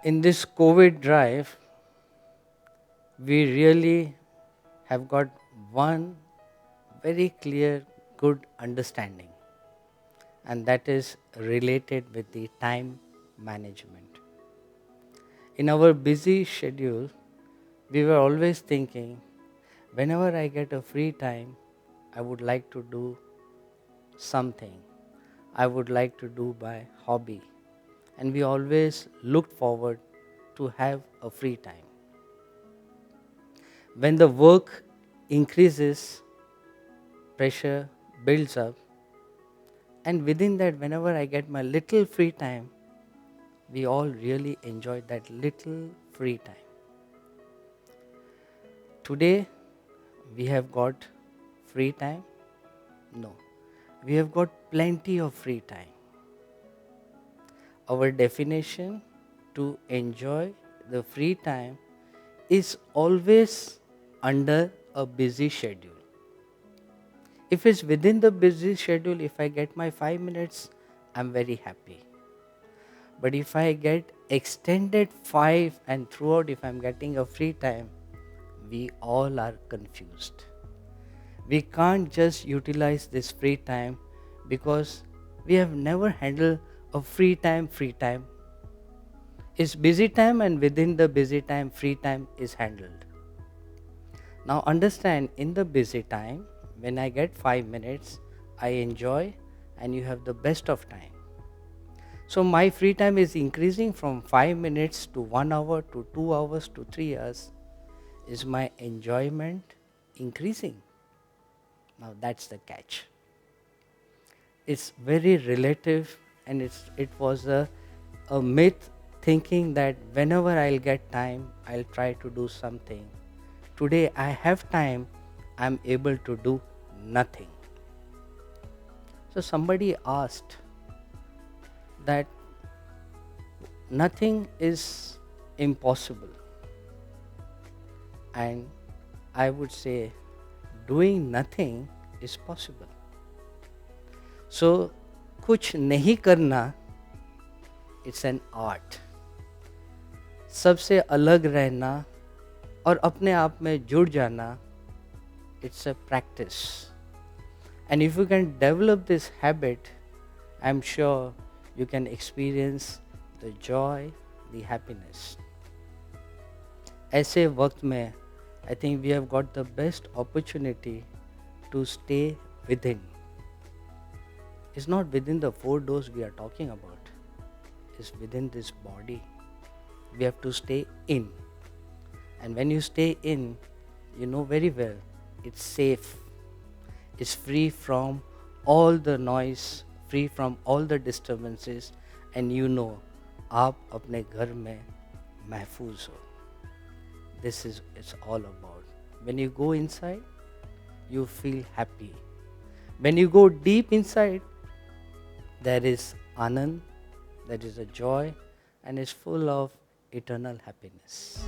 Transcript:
In this COVID drive, we really have got one very clear, good understanding, and that is related with the time management. In our busy schedule, we were always thinking, whenever I get a free time, I would like to do something. I would like to do my hobby. And we always looked forward to have a free time. When the work increases, pressure builds up, and within that, whenever I get my little free time, we all really enjoy that little free time. Today, we have got free time? No. We have got plenty of free time. Our definition to enjoy the free time is always under a busy schedule. If it's within the busy schedule, if I get my 5 minutes, I'm very happy. But if I get extended 5 and throughout, if I'm getting a free time, we all are confused. We can't just utilize this free time because we have never handled a free time. It's busy time, and within the busy time, free time is handled. Now understand, in the busy time, when I get 5 minutes, I enjoy and you have the best of time. So my free time is increasing from 5 minutes to 1 hour to 2 hours to 3 hours. Is my enjoyment increasing? Now that's the catch. It's very relative, and it was a myth thinking that whenever I'll get time, I'll try to do something. Today I have time, I'm able to do nothing. So somebody asked that nothing is impossible, and I would say doing nothing is possible. So कुछ नहीं करना, it's an art. सबसे अलग रहना और अपने आप में जुड़ जाना, it's a practice. And if you can develop this habit, I'm sure you can experience the joy, the happiness. ऐसे वक्त में I think we have got the best opportunity to stay within. It's not within the four doors we are talking about. It's within this body. We have to stay in. And when you stay in, you know very well, it's safe. It's free from all the noise, free from all the disturbances, and you know, आप अपने घर में महफूज हो. This is it's all about. When you go inside, you feel happy. When you go deep inside, there is anand, there is a joy, and it's full of eternal happiness.